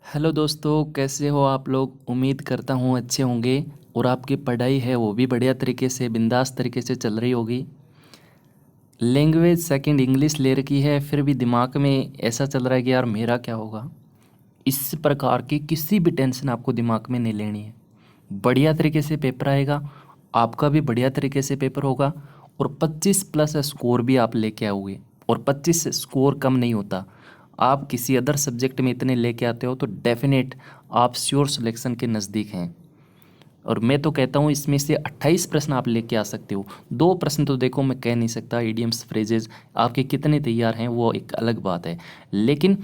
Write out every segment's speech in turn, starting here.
Hello दोस्तों, कैसे हो आप लोग। उम्मीद करता हूँ अच्छे होंगे और आपकी पढ़ाई है वो भी बढ़िया तरीके से बिंदास तरीके से चल रही होगी। लैंग्वेज सेकंड इंग्लिश ले रखी है, फिर भी दिमाग में ऐसा चल रहा है कि यार मेरा क्या होगा। इस प्रकार की किसी भी टेंशन आपको दिमाग में नहीं लेनी है। बढ़िया तरीके से पेपर आएगा, आपका भी बढ़िया तरीके से पेपर होगा और 25 प्लस स्कोर भी आप लेके आओगे। और 25 से स्कोर कम नहीं होता। आप किसी अदर सब्जेक्ट में इतने लेके आते हो तो डेफिनेट आप श्योर सिलेक्शन के नज़दीक हैं। और मैं तो कहता हूँ इसमें से 28 प्रश्न आप लेके आ सकते हो। 2 प्रश्न तो देखो मैं कह नहीं सकता, इडियम्स फ्रेजेस आपके कितने तैयार हैं वो एक अलग बात है। लेकिन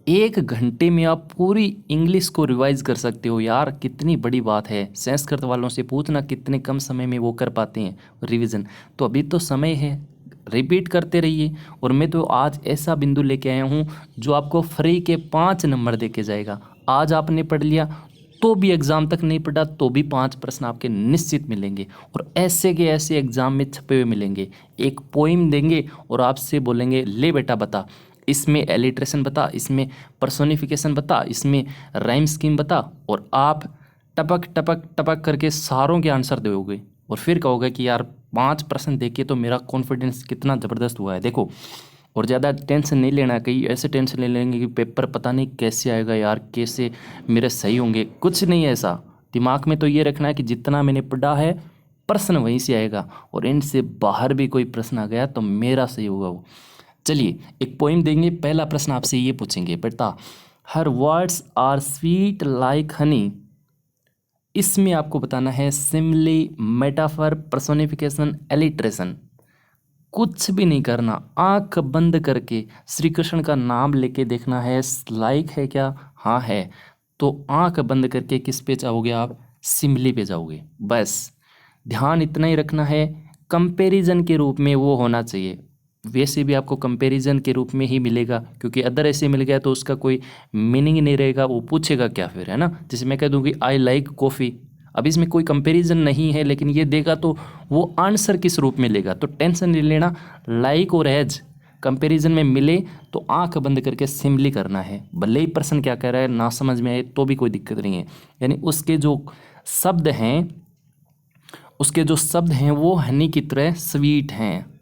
1 घंटे में आप पूरी इंग्लिश को रिवाइज कर सकते हो यार, कितनी बड़ी बात है। संस्कृत वालों से पूछना कितने कम समय में वो कर पाते हैं रिवीजन। तो अभी तो समय है, रिपीट करते रहिए। और मैं तो आज ऐसा बिंदु लेके आया हूँ जो आपको फ्री के 5 नंबर दे के जाएगा। आज आपने पढ़ लिया तो भी एग्ज़ाम तक नहीं पढ़ा तो भी 5 प्रश्न आपके निश्चित मिलेंगे। और ऐसे के ऐसे एग्ज़ाम में छपे हुए मिलेंगे। एक पोइम देंगे और आपसे बोलेंगे ले बेटा बता, इसमें एलिट्रेशन बता, इसमें पर्सोनिफिकेशन बता, इसमें राइम स्कीम बता। और आप टपक टपक टपक करके सारों के आंसर दोगे और फिर कहोगे कि यार 5 प्रश्न देखे तो मेरा कॉन्फिडेंस कितना ज़बरदस्त हुआ है। देखो, और ज़्यादा टेंशन नहीं लेना। कहीं ऐसे टेंशन ले लेंगे कि पेपर पता नहीं कैसे आएगा यार, कैसे मेरे सही होंगे। कुछ नहीं है ऐसा। दिमाग में तो ये रखना है कि जितना मैंने पढ़ा है प्रश्न वहीं से आएगा, और इनसे बाहर भी कोई प्रश्न आ गया तो मेरा सही होगा वो। चलिए एक पोइम देंगे। पहला प्रश्न आपसे ये पूछेंगे, बेटा her words are sweet like honey. इसमें आपको बताना है सिमिली, मेटाफर, पर्सोनिफिकेशन, एलिट्रेशन। कुछ भी नहीं करना, आंख बंद करके श्री कृष्ण का नाम लेके देखना है लाइक है क्या। हाँ है। तो आंख बंद करके किस पे जाओगे आप, सिमली पे जाओगे। बस ध्यान इतना ही रखना है, कंपैरिजन के रूप में वो होना चाहिए। वैसे भी आपको कंपैरिजन के रूप में ही मिलेगा, क्योंकि अदर ऐसे मिल गया तो उसका कोई मीनिंग नहीं रहेगा। वो पूछेगा क्या फिर, है ना। जैसे मैं कह दूँ कि आई लाइक कॉफ़ी, अब इसमें कोई कंपैरिजन नहीं है, लेकिन ये देगा तो वो आंसर किस रूप में लेगा। तो टेंशन नहीं लेना, लाइक और एज कंपैरिजन में मिले तो आंख बंद करके सिंपली करना है। भले ही प्रश्न क्या कह रहा है ना समझ में आए तो भी कोई दिक्कत नहीं है। यानी शब्द हैं उसके जो शब्द हैं वो हनी की तरह स्वीट हैं।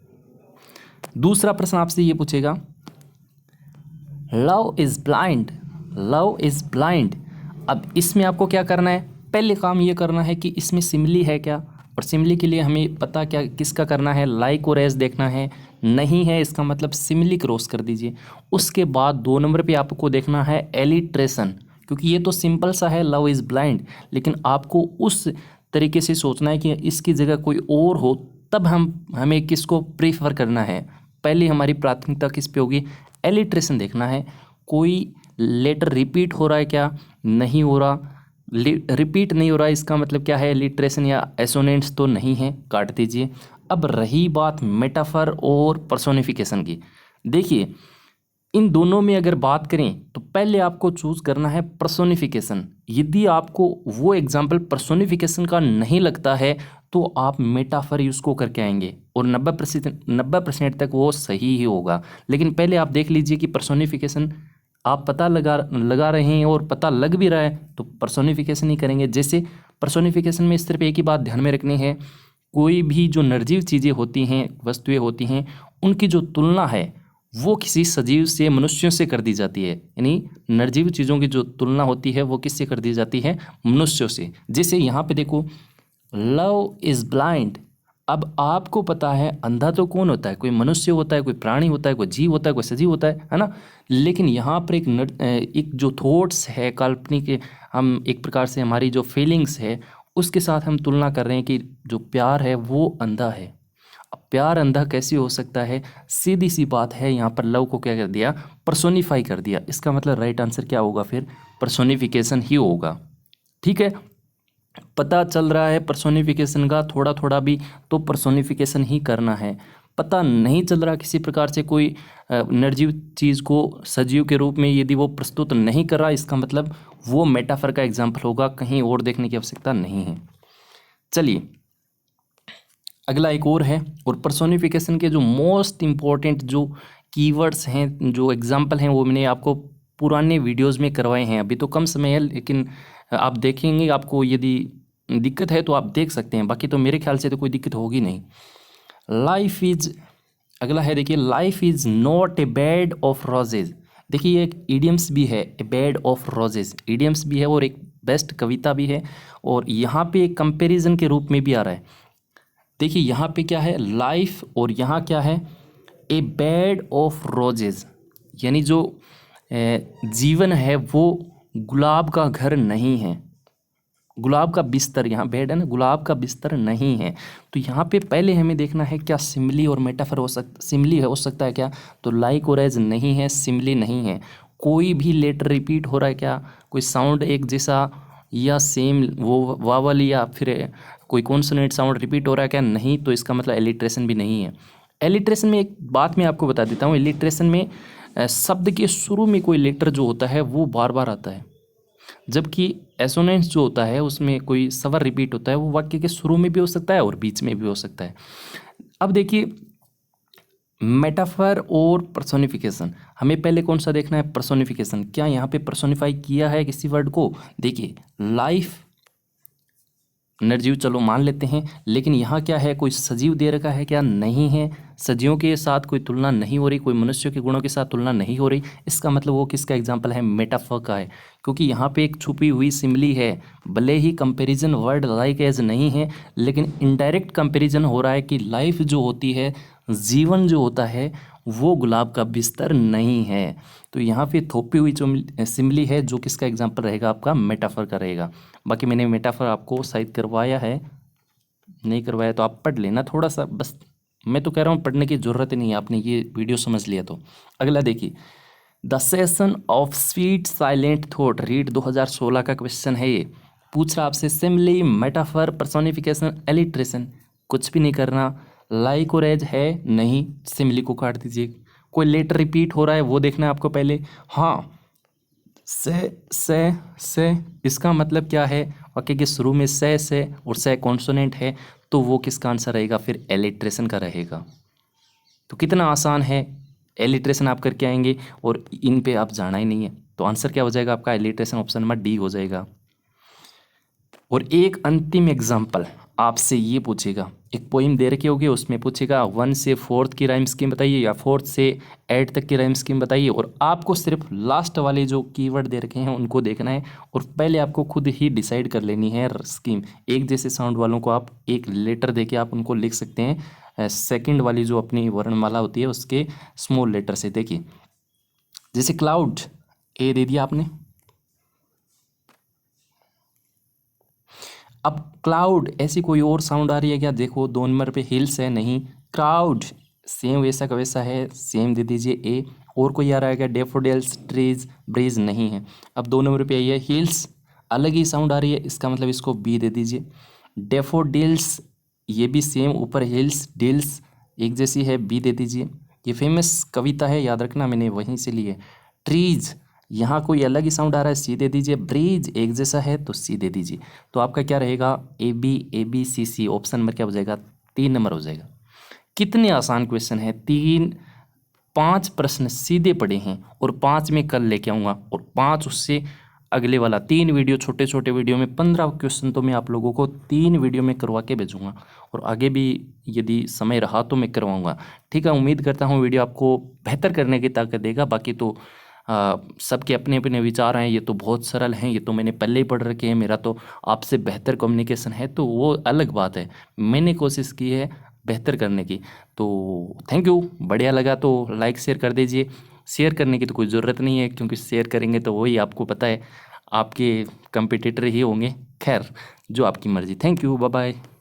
दूसरा प्रश्न आपसे ये पूछेगा, love is blind, love is blind. अब इसमें आपको क्या करना है, पहले काम ये करना है कि इसमें सिमली है क्या। और सिमली के लिए हमें पता क्या किसका करना है, लाइक और एज देखना है। नहीं है इसका मतलब सिमली क्रॉस कर दीजिए। उसके बाद 2 नंबर पे आपको देखना है एलिट्रेशन, क्योंकि ये तो सिंपल सा है लव इज़ ब्लाइंड, लेकिन आपको उस तरीके से सोचना है कि इसकी जगह कोई और हो, तब हमें किसको प्रीफर करना है। पहले हमारी प्राथमिकता किस पे होगी, एलिट्रेशन देखना है। कोई लेटर रिपीट हो रहा है क्या, नहीं हो रहा। रिपीट नहीं हो रहा इसका मतलब क्या है, एलिट्रेशन या एसोनेंट्स तो नहीं है, काट दीजिए। अब रही बात मेटाफर और पर्सोनिफिकेशन की, देखिए इन दोनों में अगर बात करें तो पहले आपको चूज करना है पर्सोनिफिकेशन। यदि आपको वो एग्जाम्पल पर्सोनिफिकेशन का नहीं लगता है तो आप मेटाफर यूज को करके आएंगे और 90% तक वो सही ही होगा। लेकिन पहले आप देख लीजिए कि पर्सोनिफिकेशन आप पता लगा रहे हैं और पता लग भी रहा है तो पर्सोनिफिकेशन ही करेंगे। जैसे पर्सोनिफिकेशन में सिर्फ एक ही बात ध्यान में रखनी है, कोई भी जो निर्जीव चीज़ें होती हैं, वस्तुएं होती हैं, उनकी जो तुलना है वो किसी सजीव से, मनुष्यों से कर दी जाती है। यानी निर्जीव चीज़ों की जो तुलना होती है वो किससे कर दी जाती है, मनुष्यों से। जैसे यहाँ पे देखो, लव इज़ ब्लाइंड। अब आपको पता है अंधा तो कौन होता है, कोई मनुष्य होता है, कोई प्राणी होता है, कोई जीव होता है, कोई सजीव होता है ना। लेकिन यहाँ पर एक जो थॉट्स है काल्पनिक, हम एक प्रकार से हमारी जो फीलिंग्स है उसके साथ हम तुलना कर रहे हैं कि जो प्यार है वो अंधा है। अब प्यार अंधा कैसे हो सकता है, सीधी सी बात है। यहाँ पर लव को क्या कर दिया, पर्सोनिफाई कर दिया। इसका मतलब राइट आंसर क्या होगा फिर, पर्सोनिफिकेशन ही होगा। ठीक है, पता चल रहा है पर्सोनिफिकेशन का थोड़ा थोड़ा भी, तो पर्सोनिफिकेशन ही करना है। पता नहीं चल रहा किसी प्रकार से कोई निर्जीव चीज़ को सजीव के रूप में यदि वो प्रस्तुत नहीं कर रहा, इसका मतलब वो मेटाफर का एग्जाम्पल होगा, कहीं और देखने की आवश्यकता नहीं है। चलिए अगला एक और है, और पर्सोनिफिकेशन के जो मोस्ट इम्पॉर्टेंट जो कीवर्ड्स हैं, जो एग्जाम्पल हैं, वो मैंने आपको पुराने वीडियोस में करवाए हैं। अभी तो कम समय है, लेकिन आप देखेंगे, आपको यदि दिक्कत है तो आप देख सकते हैं, बाकी तो मेरे ख्याल से तो कोई दिक्कत होगी नहीं। लाइफ इज, अगला है देखिए, life is not a bed of roses. देखिए एक इडियम्स भी है, ए बेड ऑफ रोजेज, इडियम्स भी है और एक बेस्ट कविता भी है, और यहाँ पे एक कंपैरिजन के रूप में भी आ रहा है। देखिए यहाँ पे क्या है, लाइफ, और यहाँ क्या है, ए बेड ऑफ रोजेज, यानी जो जीवन है वो गुलाब का घर नहीं है, गुलाब का बिस्तर, यहाँ बेड है ना, गुलाब का बिस्तर नहीं है। तो यहाँ पे पहले हमें देखना है क्या सिमिली और मेटाफर हो सकता, सिमिली हो सकता है क्या, तो लाइक और एज नहीं है, सिमिली नहीं है। कोई भी लेटर रिपीट हो रहा है क्या, कोई साउंड एक जैसा या सेम वो वावल या फिर कोई कॉन्सोनेंट साउंड रिपीट हो रहा है क्या, नहीं, तो इसका मतलब एलिट्रेशन भी नहीं है। एलिट्रेशन में एक बात मैं आपको बता देता हूँ, एलिट्रेशन में शब्द के शुरू में कोई लेटर जो होता है वो बार बार आता है, जबकि एसोनेंस जो होता है उसमें कोई स्वर रिपीट होता है, वो वाक्य के शुरू में भी हो सकता है और बीच में भी हो सकता है। अब देखिए मेटाफर और पर्सोनिफिकेशन, हमें पहले कौन सा देखना है, पर्सोनिफिकेशन। क्या यहाँ पे पर्सोनिफाई किया है किसी वर्ड को, देखिए लाइफ निर्जीव चलो मान लेते हैं, लेकिन यहाँ क्या है, कोई सजीव दे रखा है क्या, नहीं है, सजीवों के साथ कोई तुलना नहीं हो रही, कोई मनुष्यों के गुणों के साथ तुलना नहीं हो रही, इसका मतलब वो किसका एग्जाम्पल है, मेटाफर का है, क्योंकि यहाँ पे एक छुपी हुई सिमिली है। भले ही कंपैरिजन वर्ड लाइक एज नहीं है, लेकिन इनडायरेक्ट कंपैरिजन हो रहा है कि लाइफ जो होती है, जीवन जो होता है, वो गुलाब का बिस्तर नहीं है। तो यहाँ पे थोपी हुई जो सिमिली है, जो किसका एग्जाम्पल रहेगा, आपका मेटाफर का रहेगा। बाकी मैंने मेटाफर आपको शायद करवाया है, नहीं करवाया तो आप पढ़ लेना थोड़ा सा, बस मैं तो कह रहा हूँ पढ़ने की ज़रूरत ही नहीं है, आपने ये वीडियो समझ लिया तो। अगला देखिए, the session of sweet silent thought read 2016 का क्वेश्चन है ये। पूछ रहा आपसे सिमिली, मेटाफर, पर्सोनिफिकेशन, एलिट्रेशन, कुछ भी नहीं करना, लाइक और एज है नहीं, सिमिली को काट दीजिए। कोई लेटर रिपीट हो रहा है वो देखना है आपको पहले, हाँ, से, इसका मतलब क्या है, वाक्य के शुरू में से और से कॉन्सोनेंट है, तो वो किसका आंसर रहेगा, फिर एलिट्रेशन का रहेगा। तो कितना आसान है, एलिट्रेशन आप करके आएंगे और इन पे आप जाना ही नहीं है, तो आंसर क्या हो जाएगा आपका, एलिट्रेशन, ऑप्शन नंबर डी हो जाएगा। और एक अंतिम एग्जाम्पल आपसे ये पूछेगा, एक पोइम दे रखी होगी, उसमें पूछेगा 1 से 4th की राइम स्कीम बताइए या 4th से 8th तक की राइम स्कीम बताइए, और आपको सिर्फ लास्ट वाले जो कीवर्ड दे रखे हैं उनको देखना है, और पहले आपको खुद ही डिसाइड कर लेनी है स्कीम। एक जैसे साउंड वालों को आप एक लेटर देके आप उनको लिख सकते हैं, सेकंड वाली जो अपनी वर्णमाला होती है उसके स्मॉल लेटर से। देखिए जैसे क्लाउड, ए दे दिया आपने, अब क्लाउड ऐसी कोई और साउंड आ रही है क्या, देखो 2 नंबर पे हिल्स है, नहीं, क्राउड सेम वैसा का वैसा है, सेम दे दीजिए ए। और कोई आ रहा है क्या, डेफोडिल्स, ट्रीज, ब्रीज, नहीं है। अब 2 नंबर पे आई है हिल्स, अलग ही साउंड आ रही है, इसका मतलब इसको बी दे दीजिए। डेफोडिल्स, ये भी सेम, ऊपर हिल्स, डिल्स एक जैसी है, बी दे दीजिए। ये फेमस कविता है, याद रखना, मैंने वहीं से ली है। ट्रीज, यहाँ कोई अलग ही साउंड आ रहा है, सी दे दीजिए। ब्रिज एक जैसा है तो सी दे दीजिए। तो आपका क्या रहेगा, A B C C, option number क्या हो जाएगा, 3 नंबर हो जाएगा। कितने आसान क्वेश्चन है, 5 प्रश्न सीधे पड़े हैं, और 5 में कल लेके आऊँगा, और 5 उससे अगले वाला 3 वीडियो, छोटे छोटे वीडियो में 15 क्वेश्चन तो मैं आप लोगों को 3 वीडियो में करवा के भेजूँगा, और आगे भी यदि समय रहा तो मैं करवाऊँगा। ठीक है, उम्मीद करता हूँ वीडियो आपको बेहतर करने की ताकत देगा। बाकी तो सबके अपने अपने विचार हैं, ये तो बहुत सरल हैं, ये तो मैंने पहले ही पढ़ रखे हैं, मेरा तो आपसे बेहतर कम्युनिकेशन है, तो वो अलग बात है, मैंने कोशिश की है बेहतर करने की। तो थैंक यू, बढ़िया लगा तो लाइक शेयर कर दीजिए। शेयर करने की तो कोई ज़रूरत नहीं है, क्योंकि शेयर करेंगे तो वही आपको पता है आपके कंपटीटर ही होंगे। खैर, जो आपकी मर्ज़ी। Thank you, bye bye.